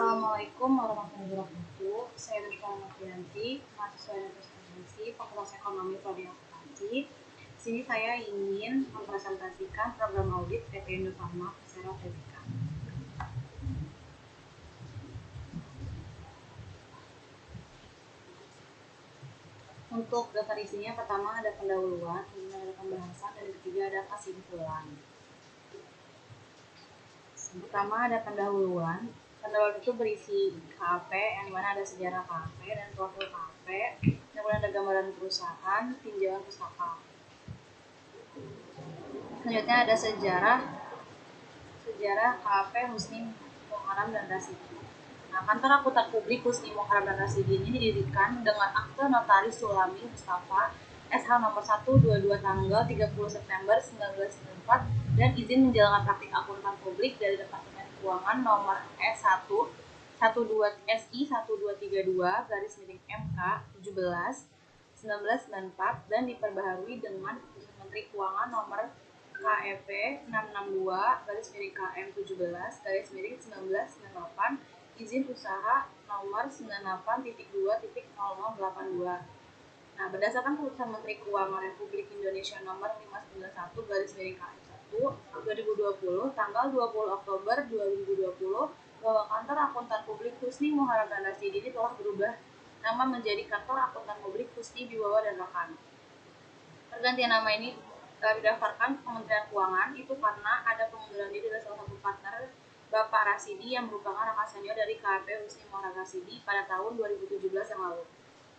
Assalamualaikum warahmatullahi wabarakatuh. Saya Rika Novianti, mahasiswa Universitas Fakultas Ekonomi Prodi Akuntansi. Di sini saya ingin mempresentasikan program audit PT Indofarma Persero Tbk. Untuk daftar isinya, pertama ada pendahuluan, kemudian ada pembahasan, dan ketiga ada kesimpulan. Pertama ada pendahuluan. Pendahuluan itu berisi KAP, yang mana ada sejarah KAP dan profil KAP, kemudian ada gambaran perusahaan, tinjauan pustaka. Selanjutnya ada sejarah KAP Husni Muharram dan Rasidi. Nah, kantor akuntan publik Husni Muharram dan Rasidi ini didirikan dengan akte notaris Sulami Mustafa SH nomor 122 tanggal 30 September 1994 dan izin menjalankan praktik akuntan publik dari Departemen Keuangan nomor S1 SI 1232 garis miring MK 17 1994 dan diperbaharui dengan Keputusan Menteri Keuangan nomor KEP 662 garis miring KM 17 garis miring 1998 izin usaha nomor 98.2.0082. Nah, berdasarkan Keputusan Menteri Keuangan Republik Indonesia nomor 591 garis miring KM 1 2020 tanggal 20 Oktober 2020 bahwa kantor akuntan publik Husni Muharram dan Rasidi ini telah berubah nama menjadi kantor akuntan publik Husni Biwawa dan Rakan. Pergantian nama ini didaftarkan Kementerian Keuangan itu karena ada pengunduran diri dari salah satu partner Bapak Rasidi yang merupakan rekan senior dari KAP Husni Muharram Rasidi pada tahun 2017 yang lalu.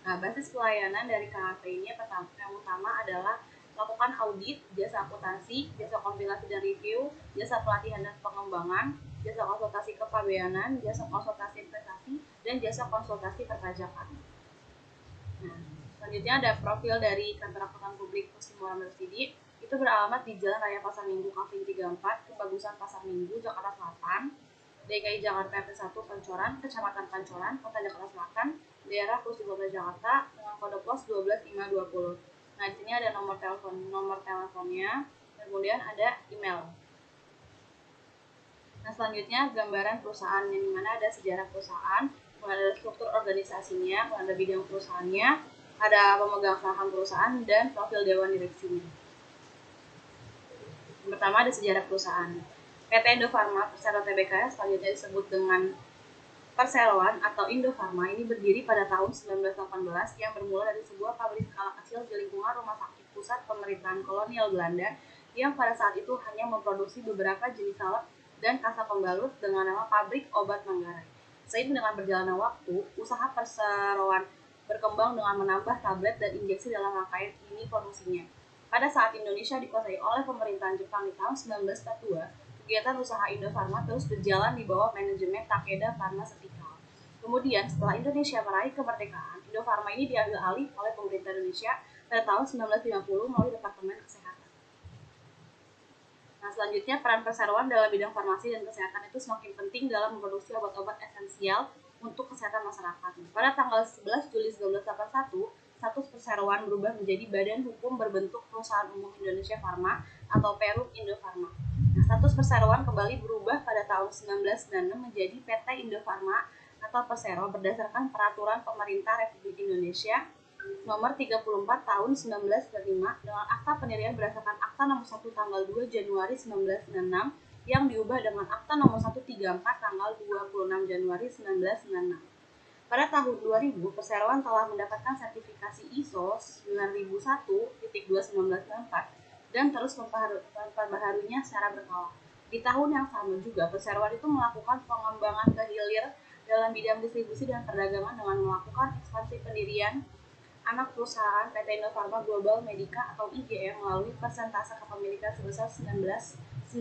Nah, basis pelayanan dari KAP ini yang utama adalah melakukan audit, jasa akuntansi, jasa kompilasi dan review, jasa pelatihan dan pengembangan, jasa konsultasi kepabeanan, jasa konsultasi investasi, dan jasa konsultasi perpajakan. Nah, selanjutnya ada profil dari kantor akuntan publik Husni Muharram Rasidi. Itu beralamat di Jalan Raya Pasar Minggu Kaving 34, Kebagusan Pasar Minggu, Jakarta Selatan, DKI Jakarta RT 1 Pancoran, Kecamatan Pancoran, Kota Jakarta Selatan, daerah Kursi Kota Jakarta dengan kode pos 12520. Nah, di sini ada nomor teleponnya, kemudian ada email. Nah, selanjutnya gambaran perusahaan yang dimana ada sejarah perusahaan, kemudian ada struktur organisasinya, kemudian ada bidang perusahaannya, ada pemegang saham perusahaan dan profil dewan direksinya. Yang pertama ada sejarah perusahaan. PT Indofarma Persero Tbk selanjutnya disebut dengan Perseroan atau Indofarma ini berdiri pada tahun 1918 yang bermula dari sebuah pabrik skala kecil di lingkungan rumah sakit pusat pemerintahan kolonial Belanda yang pada saat itu hanya memproduksi beberapa jenis salep dan kasa pembalut dengan nama Pabrik Obat Manggarai. Seiring dengan berjalannya waktu, usaha Perseroan berkembang dengan menambah tablet dan injeksi dalam rangkaian ini produksinya. Pada saat Indonesia dikuasai oleh pemerintahan Jepang di tahun 1942, kegiatan usaha Indofarma terus berjalan di bawah manajemen Takeda Pharmaceutical. Kemudian, setelah Indonesia meraih kemerdekaan, Indofarma ini diambil alih oleh pemerintah Indonesia pada tahun 1950 melalui Departemen Kesehatan. Nah, selanjutnya peran perseroan dalam bidang farmasi dan kesehatan itu semakin penting dalam memproduksi obat-obat esensial untuk kesehatan masyarakat. Pada tanggal 11 Juli 1981, status perseroan berubah menjadi Badan Hukum Berbentuk Perusahaan Umum Indonesia Farma atau Perum Indofarma. Nah, status perseroan kembali berubah pada tahun 1996 menjadi PT Indofarma atau Persero berdasarkan Peraturan Pemerintah Republik Indonesia Nomor 34 Tahun 1995 dengan akta pendirian berdasarkan Akta Nomor 1 tanggal 2 Januari 1996 yang diubah dengan Akta Nomor 134 tanggal 26 Januari 1996. Pada tahun 2000, Perseroan telah mendapatkan sertifikasi ISO 9001-2-1994 dan terus memperbaharuinya secara berkala. Di tahun yang sama juga, Perseroan itu melakukan pengembangan ke hilir dalam bidang distribusi dan perdagangan dengan melakukan ekspansi pendirian anak perusahaan PT Indofarma Global Medica atau IGM melalui persentase kepemilikan sebesar 99,99%.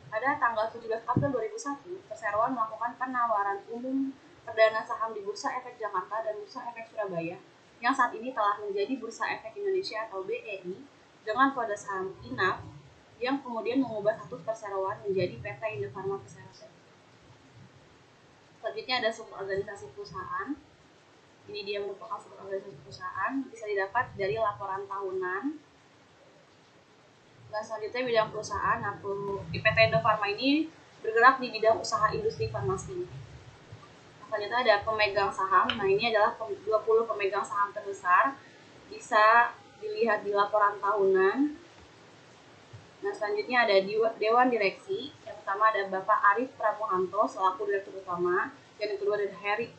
Pada tanggal 17 April 2001, Perseroan melakukan penawaran umum perdana saham di Bursa Efek Jakarta dan Bursa Efek Surabaya yang saat ini telah menjadi Bursa Efek Indonesia atau BEI dengan kode saham INAF yang kemudian mengubah status Perseroan menjadi PT Indofarma Persero. Selanjutnya ada struktur organisasi perusahaan. Ini dia merupakan struktur organisasi perusahaan, bisa didapat dari laporan tahunan. Dan selanjutnya bidang perusahaan, PT Indofarma ini bergerak di bidang usaha industri farmasi. Selanjutnya ada pemegang saham. Nah, ini adalah 20 pemegang saham terbesar. Bisa dilihat di laporan tahunan. Nah, selanjutnya ada Dewan Direksi. Yang pertama ada Bapak Arif Pramuhanto selaku Direktur Utama. Dan yang kedua ada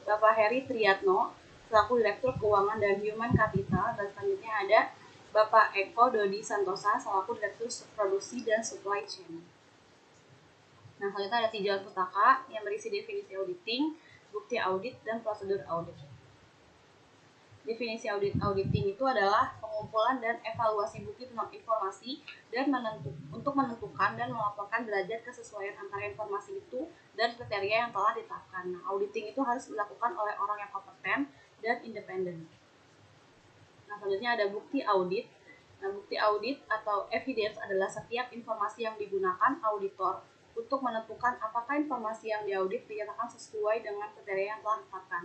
Bapak Heri Triatno selaku Direktur Keuangan dan Human Capital. Dan selanjutnya ada Bapak Eko Dodi Santosa selaku Direktur Produksi dan Supply Chain. Nah, selanjutnya ada tinjauan pustaka yang berisi definisi auditing, bukti audit, dan prosedur audit. Definisi auditing itu adalah pengumpulan dan evaluasi bukti tentang informasi dan untuk menentukan dan melaporkan derajat kesesuaian antara informasi itu dan kriteria yang telah ditetapkan. Nah, auditing itu harus dilakukan oleh orang yang kompeten dan independen. Nah, selanjutnya ada bukti audit. Nah, bukti audit atau evidence adalah setiap informasi yang digunakan auditor untuk menentukan apakah informasi yang diaudit dinyatakan sesuai dengan kriteria yang telah ditetapkan.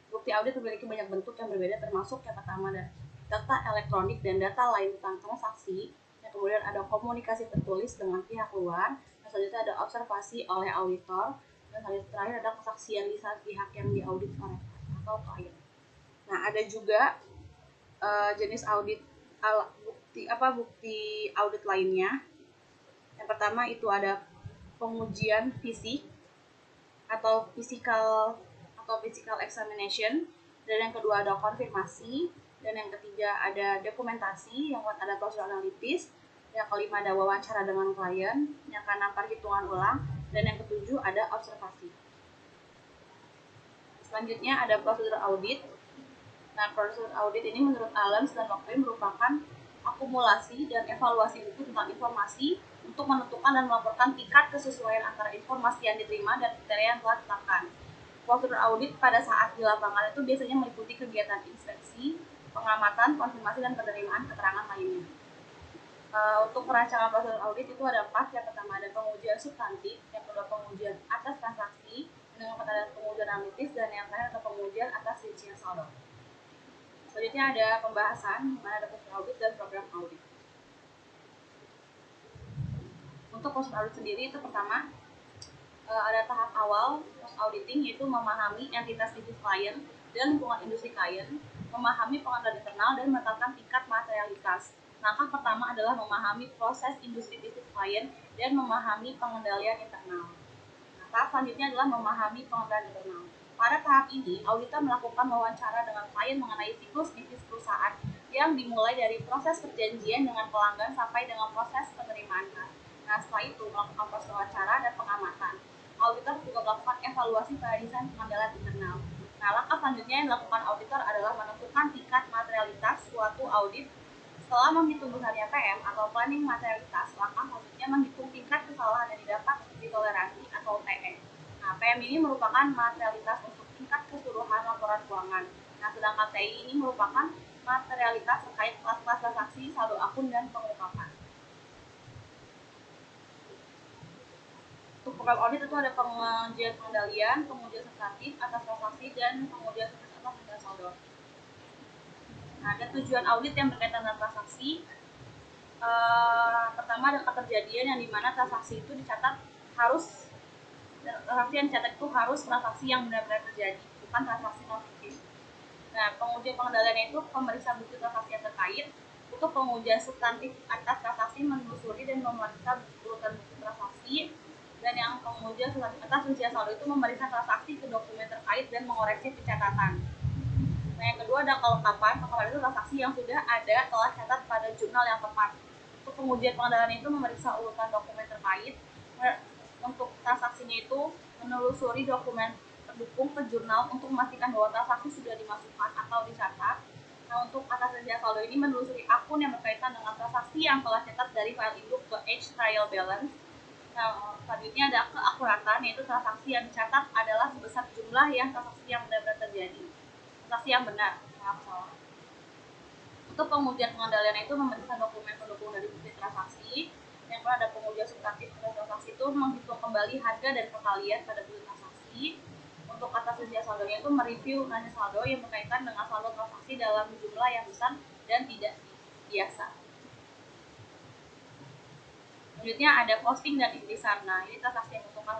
Bukti audit memiliki banyak bentuk yang berbeda, termasuk yang pertama ada data elektronik dan data lain tentang transaksi. Yang kemudian ada komunikasi tertulis dengan pihak luar. Yang selanjutnya ada observasi oleh auditor. Dan selanjutnya terakhir ada kesaksian lisan pihak yang diaudit oleh atau klien. Nah, ada juga jenis audit bukti audit lainnya. Yang pertama itu ada pengujian fisik atau physical examination, dan yang kedua ada konfirmasi, dan yang ketiga ada dokumentasi, yang keempat ada prosedur analitis, yang kelima ada wawancara dengan klien, yang keenam perhitungan ulang, dan yang ketujuh ada observasi. Selanjutnya ada prosedur audit. Nah, prosedur audit ini menurut Allens dan Locke merupakan akumulasi dan evaluasi buku tentang informasi untuk menentukan dan melaporkan tingkat kesesuaian antara informasi yang diterima dan kriteria yang telah ditetapkan. Prosedur audit pada saat di lapangan itu biasanya meliputi kegiatan inspeksi, pengamatan, konfirmasi, dan penerimaan keterangan lainnya. Untuk perancangan prosedur audit itu ada 4. Yang pertama ada pengujian substantif, yang kedua pengujian atas transaksi, yang keempat ada pengujian analitis, dan yang terakhir ada pengujian atas rincian saldo. Selanjutnya ada pembahasan mana ada prosedur audit dan program audit. Untuk prosedur audit sendiri itu pertama ada tahap awal post auditing, yaitu memahami entitas bisnis klien dan lingkungan industri klien, memahami pengendalian internal dan menetapkan tingkat materialitas. Langkah pertama adalah memahami proses industri bisnis klien dan memahami pengendalian internal. Nah, tahap selanjutnya adalah memahami pengendalian internal. Pada tahap ini, auditor melakukan wawancara dengan klien mengenai siklus bisnis perusahaan yang dimulai dari proses perjanjian dengan pelanggan sampai dengan proses penerimaan kas. Nah, setelah itu melakukan proses wawancara dan pengamatan. Auditor juga melakukan evaluasi pada desain pengendalian internal. Nah, langkah selanjutnya yang dilakukan auditor adalah menentukan tingkat materialitas suatu audit. Setelah menghitung besarnya PM atau planning materialitas, langkah selanjutnya menghitung tingkat kesalahan yang didapat ditoleransi atau TE. Nah, PM ini merupakan materialitas untuk tingkat keseluruhan laporan keuangan. Nah, sedangkan TI ini merupakan materialitas terkait kelas-kelas transaksi, saldo akun, dan pengungkapan. Untuk program audit itu ada pengujian pengendalian, pengujian substantif atas transaksi, dan pengujian substantif atas rincian saldo. Nah, ada tujuan audit yang berkaitan dengan transaksi. Pertama ada keterjadian yang dimana transaksi itu dicatat harus transaksi yang benar-benar terjadi, bukan transaksi non fiktif. Nah, pengujian pengendaliannya itu pemeriksa bukti transaksi yang terkait. Untuk pengujian substantif atas transaksi menelusuri dan memeriksa urutan bukti transaksi. Dan yang pengujian substantif atas rincian saldo itu memeriksa transaksi ke dokumen terkait dan mengoreksi pencatatan. Nah, yang kedua ada kelengkapan itu transaksi yang sudah ada telah catat pada jurnal yang tepat. Untuk pengujian pengendalian itu memeriksa urutan dokumen terkait. Untuk transaksinya itu menelusuri dokumen pendukung ke jurnal untuk memastikan bahwa transaksi sudah dimasukkan atau dicatat. Nah, untuk atas rincian saldo ini menelusuri akun yang berkaitan dengan transaksi yang telah catat dari file induk ke H trial balance. Nah, selanjutnya ada keakuratan, yaitu transaksi yang dicatat adalah sebesar jumlah yang transaksi yang benar-benar terjadi, transaksi yang benar, salah. Untuk pengujian pengendalian itu memeriksa dokumen pendukung dari bukti transaksi. Yang kedua ada pengujian substantif atas transaksi itu menghitung kembali harga dan perkalian pada bukti transaksi. Untuk atas rincian saldonya itu mereview nilai saldo yang berkaitan dengan saldo transaksi dalam jumlah yang besar dan tidak biasa. Selanjutnya ada posting dan ikhtisar. Nah, ini transaksi yang membutuhkan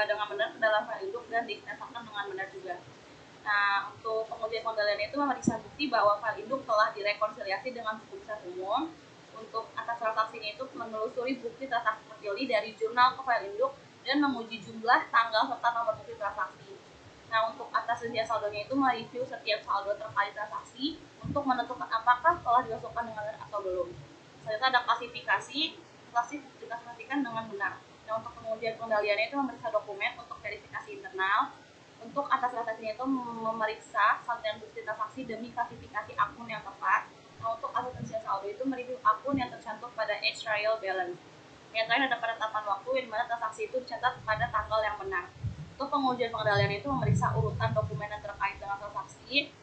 dengan benar ke dalam file induk dan didaftarkan dengan benar juga. Nah, untuk pengujian pengendalian itu memeriksa bukti bahwa file induk telah direkonsiliasi dengan buku besar umum. Untuk atas transaksinya itu menelusuri bukti transaksi terpilih dari jurnal ke file induk dan menguji jumlah, tanggal, serta nomor bukti transaksi. Nah, untuk atas rincian saldonya itu mereview setiap saldo terkait transaksi untuk menentukan apakah telah dimasukkan dengan benar atau belum. Selanjutnya ada klasifikasi diklasifikasikan dengan benar. Nah, untuk pengujian pengendaliannya itu memeriksa dokumen untuk verifikasi internal. Untuk atas transaksinya itu memeriksa salinan bukti transaksi demi klasifikasi akun yang tepat. Nah, untuk atas rincian saldo itu mereview akun yang tercantum pada edge trial balance. Yang terakhir ada penetapan waktu yang dimana transaksi itu dicatat pada tanggal yang benar. Untuk pengujian pengendalian itu memeriksa urutan dokumen yang terkait dengan transaksi,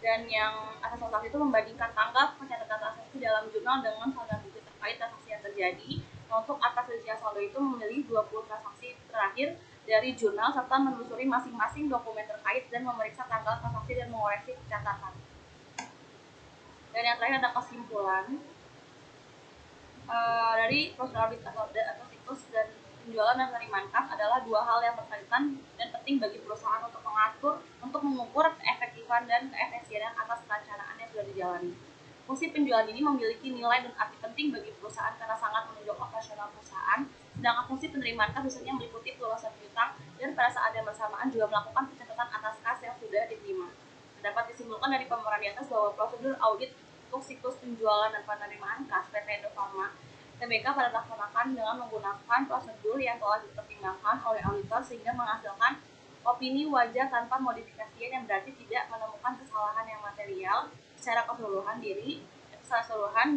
dan yang atas transaksi itu membandingkan tanggal pencatatan transaksi dalam jurnal dengan salinan bukti terkait transaksi yang terjadi. Nah, untuk atas rincian saldo itu memilih 20 transaksi terakhir dari jurnal serta menelusuri masing-masing dokumen terkait dan memeriksa tanggal transaksi dan mengoreksi catatan. Dan yang terakhir ada kesimpulan dari proseduralitas atau siklus dan penjualan dan penerimaan kas adalah dua hal yang berkaitan dan penting bagi perusahaan untuk mengukur keefektifan dan keefisienan atas perencanaan yang sudah dijalani. Fungsi penjualan ini memiliki nilai dan arti penting bagi perusahaan karena sangat menunjang operasional perusahaan, sedangkan fungsi penerimaan kas biasanya meliputi pelunasan piutang dan pada saat yang bersamaan juga melakukan pencatatan atas kas yang sudah diterima. Dapat disimpulkan dari paparan di atas bahwa prosedur audit untuk siklus penjualan dan penerimaan kas PT Indofarma Tbk pada dilaksanakan dengan menggunakan prosedur yang telah dipertimbangkan oleh auditor sehingga menghasilkan opini wajar tanpa modifikasi yang berarti tidak menemukan kesalahan yang material secara keseluruhan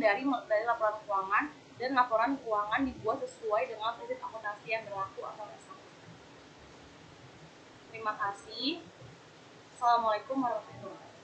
dari laporan keuangan, dan laporan keuangan dibuat sesuai dengan prinsip akuntansi yang berlaku atau SAP. Terima kasih. Assalamualaikum warahmatullahi wabarakatuh.